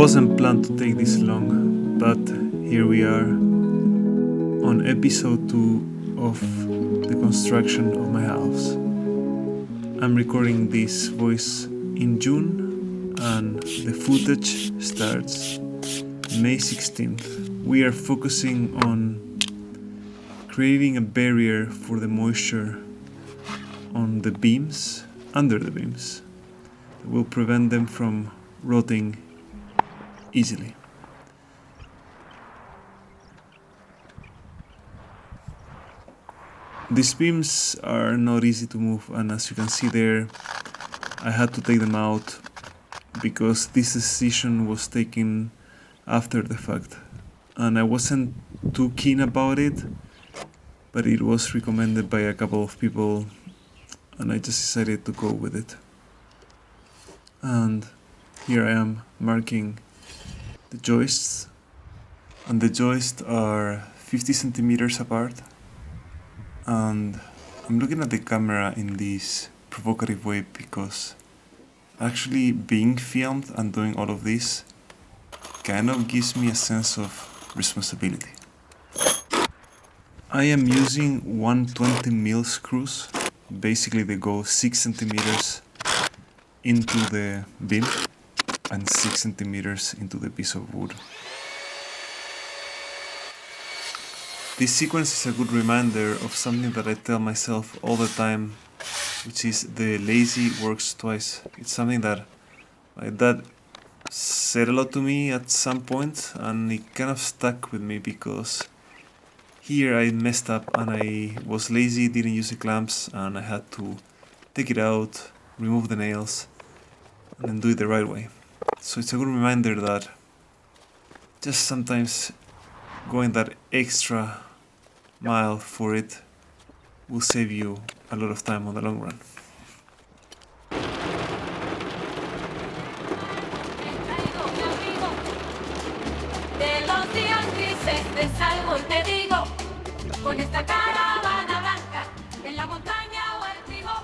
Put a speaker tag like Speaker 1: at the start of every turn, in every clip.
Speaker 1: wasn't planned to take this long, but here we are on episode 2 of the construction of my house. I'm recording this voice in June and the footage starts May 16th. We are focusing on creating a barrier for the moisture on the beams, under the beams, that will prevent them from rotting easily. These beams are not easy to move, and as you can see there, I had to take them out because this decision was taken after the fact, and I wasn't too keen about it, but it was recommended by a couple of people and I just decided to go with it. And here I am marking the joists, and the joists are 50 centimeters apart, and I'm looking at the camera in this provocative way because actually being filmed and doing all of this kind of gives me a sense of responsibility. I am using 120mm screws. Basically they go 6 centimeters into the beam and 6 centimeters into the piece of wood. This sequence is a good reminder of something that I tell myself all the time, which is the lazy works twice. It's something that my dad said a lot to me at some point, and it kind of stuck with me because here I messed up and I was lazy, didn't use the clamps, and I had to take it out, remove the nails, and then do it the right way. So it's a good reminder that just sometimes going that extra mile for it will save you a lot of time on the long run.
Speaker 2: Con esta caravana blanca en la montaña o el trigo,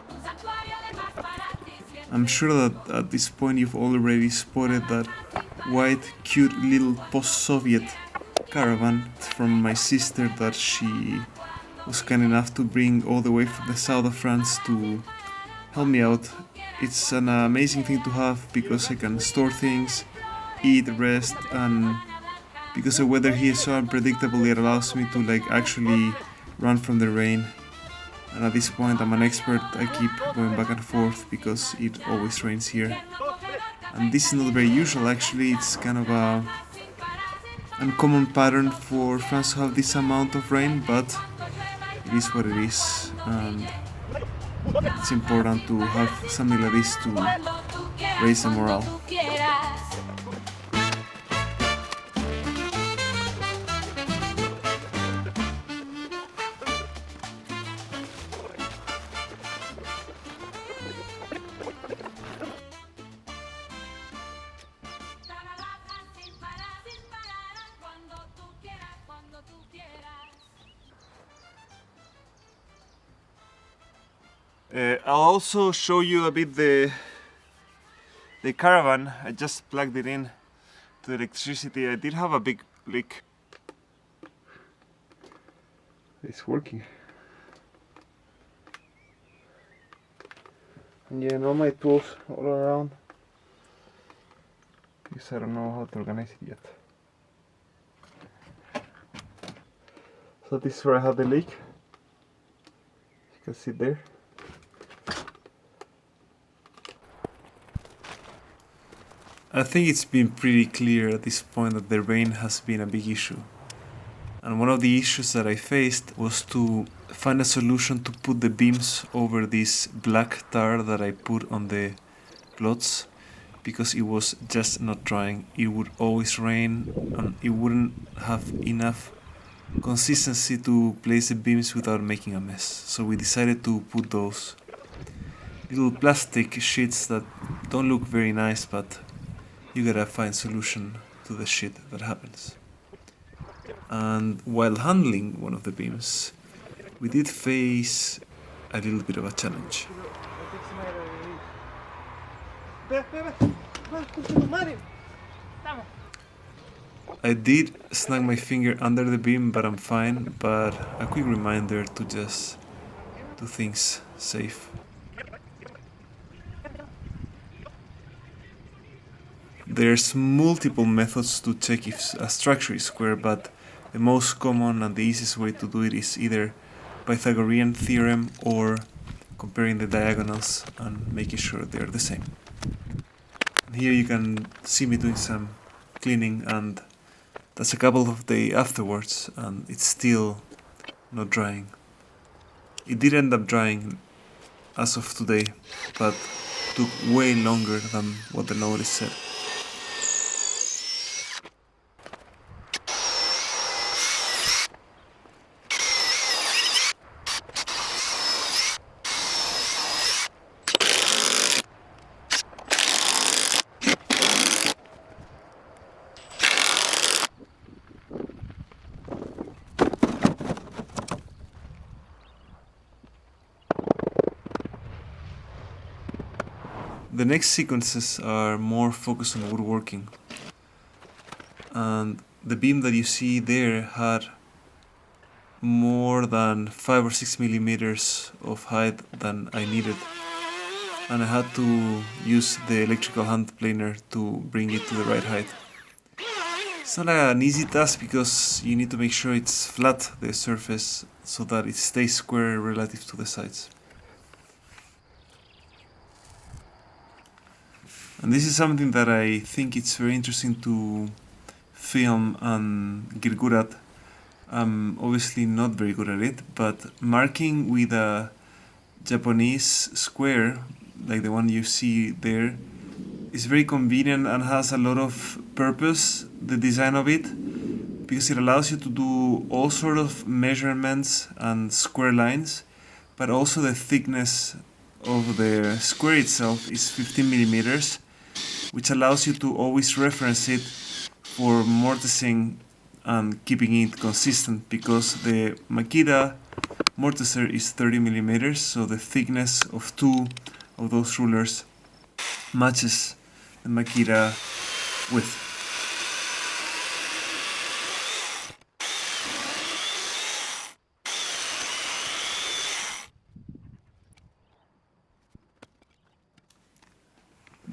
Speaker 2: un santuario de más para ti.
Speaker 1: I'm sure that at this point you've already spotted that white, cute little post-Soviet caravan from my sister that she was kind enough to bring all the way from the south of France to help me out. It's an amazing thing to have because I can store things, eat, rest, and because the weather here is so unpredictable, it allows me to actually run from the rain. And at this point I'm an expert. I keep going back and forth because it always rains here. And this is not very usual actually. It's kind of a uncommon pattern for France to have this amount of rain, but it is what it is. And it's important to have something like this to raise the morale. I'll also show you a bit the caravan. I just plugged it in to electricity. I did have a big leak. It's working. And yeah, all my tools all around. Because I don't know how to organize it yet. So this is where I had the leak. You can see there. I think it's been pretty clear at this point that the rain has been a big issue. And one of the issues that I faced was to find a solution to put the beams over this black tar that I put on the plots, because it was just not drying. It would always rain and it wouldn't have enough consistency to place the beams without making a mess. So we decided to put those little plastic sheets that don't look very nice, but you gotta find solution to the shit that happens. And while handling one of the beams, we did face a little bit of a challenge. I did snag my finger under the beam, but I'm fine. But a quick reminder to just do things safe. There's multiple methods to check if a structure is square, but the most common and the easiest way to do it is either Pythagorean theorem or comparing the diagonals and making sure they're the same. And here you can see me doing some cleaning, and that's a couple of days afterwards, and it's still not drying. It did end up drying as of today, but took way longer than what the notice said. The next sequences are more focused on woodworking, and the beam that you see there had more than 5 or 6 millimeters of height than I needed, and I had to use the electrical hand planer to bring it to the right height. It's not an easy task because you need to make sure it's flat, the surface, so that it stays square relative to the sides. And this is something that I think it's very interesting to film and get good at. I'm obviously not very good at it, but marking with a Japanese square, like the one you see there, is very convenient and has a lot of purpose, the design of it, because it allows you to do all sort of measurements and square lines, but also the thickness of the square itself is 15 millimeters, which allows you to always reference it for mortising and keeping it consistent, because the Makita mortiser is 30 millimeters, so the thickness of two of those rulers matches the Makita width.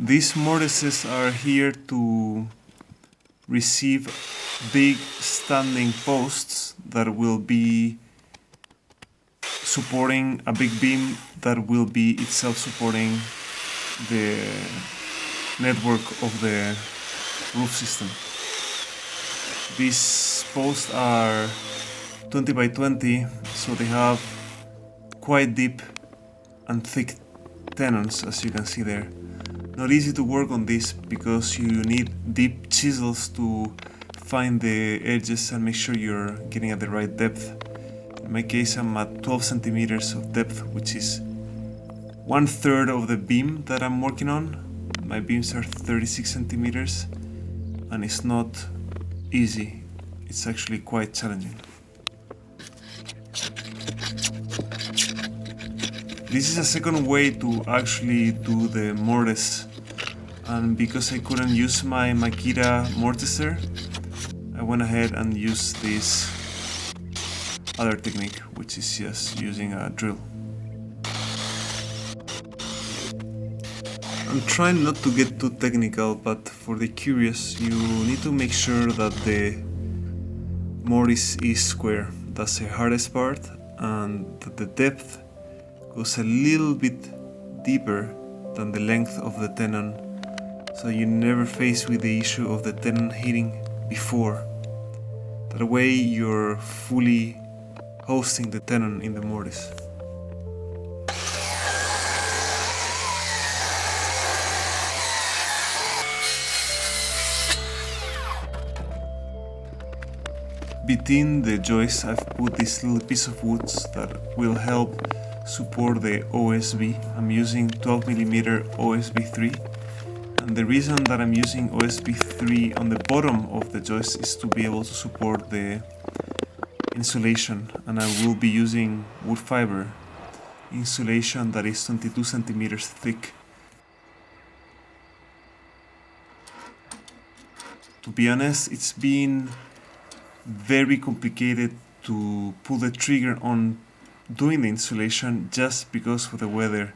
Speaker 1: These mortises are here to receive big standing posts that will be supporting a big beam that will be itself supporting the network of the roof system. These posts are 20 by 20, so they have quite deep and thick tenons, as you can see there. Not easy to work on this because you need deep chisels to find the edges and make sure you're getting at the right depth. In my case, I'm at 12 centimeters of depth, which is 1/3 of the beam that I'm working on. My beams are 36 centimeters, and it's not easy. It's actually quite challenging. This is a second way to actually do the mortise, and because I couldn't use my Makita mortiser, I went ahead and used this other technique, which is just using a drill. I'm trying not to get too technical, but for the curious, you need to make sure that the mortise is square. That's the hardest part, and that the depth goes a little bit deeper than the length of the tenon, so you never face with the issue of the tenon hitting before. That way you're fully hosting the tenon in the mortise. Between the joists, I've put this little piece of wood that will help support the OSB. I'm using 12mm OSB 3, and the reason that I'm using OSB 3 on the bottom of the joist is to be able to support the insulation, and I will be using wood fiber insulation that is 22 centimeters thick. be honest, it's been very complicated to pull the trigger on doing the insulation just because of the weather.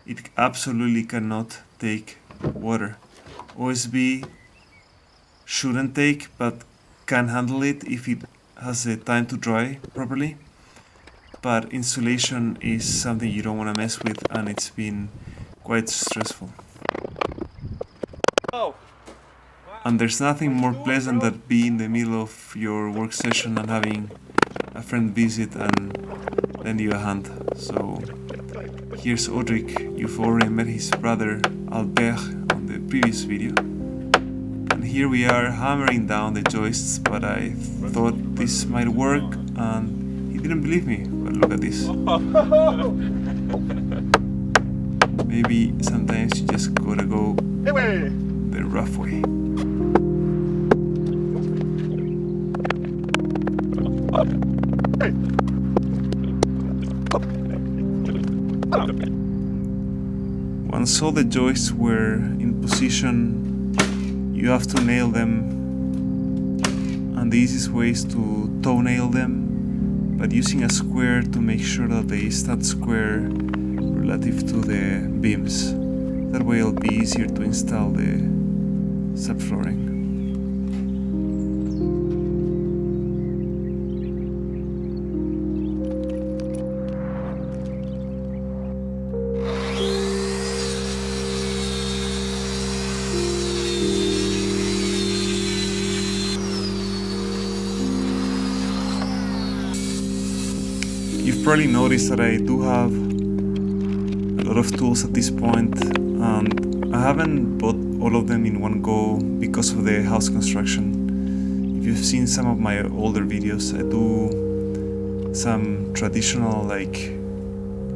Speaker 1: It absolutely cannot take water. OSB shouldn't take, but can handle it if it has the time to dry properly. But insulation is something you don't want to mess with, and it's been quite stressful.
Speaker 3: Oh.
Speaker 1: And there's nothing more pleasant than being in the middle of your work session and having a friend visit and lend you a hand. So here's Audric. You've already met his brother Albert on the previous video. And here we are hammering down the joists, but I thought this might work and he didn't believe me. But look at this. Maybe sometimes you just gotta go the rough way. Once all the joists were in position, you have to nail them, and the easiest way is to toe nail them, but using a square to make sure that they stand square relative to the beams. That way it'll be easier to install the subflooring. You've probably noticed that I do have a lot of tools at this point, and I haven't bought all of them in one go because of the house construction. If you've seen some of my older videos, I do some traditional like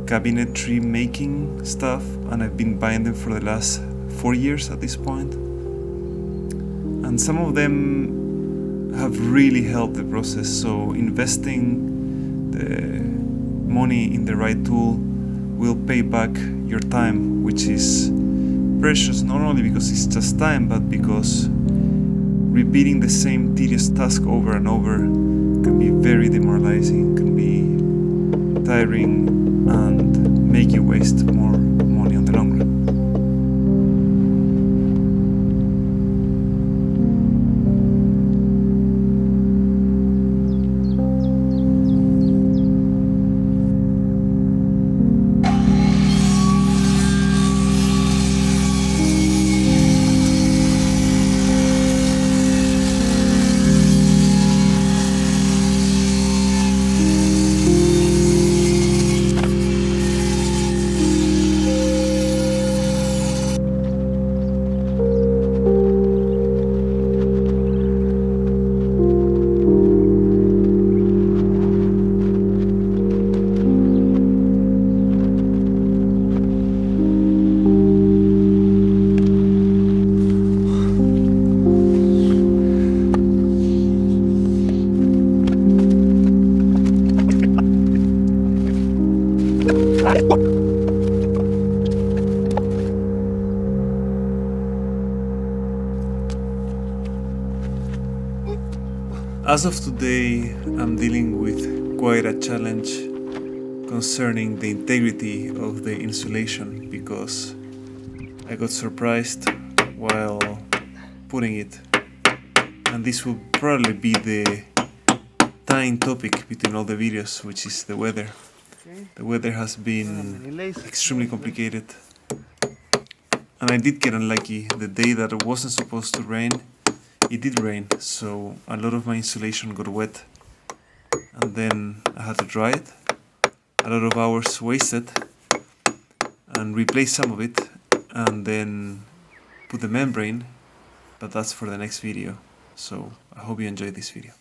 Speaker 1: cabinetry making stuff, and I've been buying them for the last 4 years at this point. And some of them have really helped the process, so investing the money in the right tool will pay back your time, which is precious not only because it's just time, but because repeating the same tedious task over and over can be very demoralizing, can be tiring, and make you waste more money on the long run. As of today, I'm dealing with quite a challenge concerning the integrity of the insulation because I got surprised while putting it, and this will probably be the tying topic between all the videos, which is the weather. The weather has been extremely complicated, and I did get unlucky. The day that it wasn't supposed to rain, it did rain, so a lot of my insulation got wet, and then I had to dry it. A lot of hours wasted, and replace some of it, and then put the membrane, but that's for the next video. So I hope you enjoyed this video.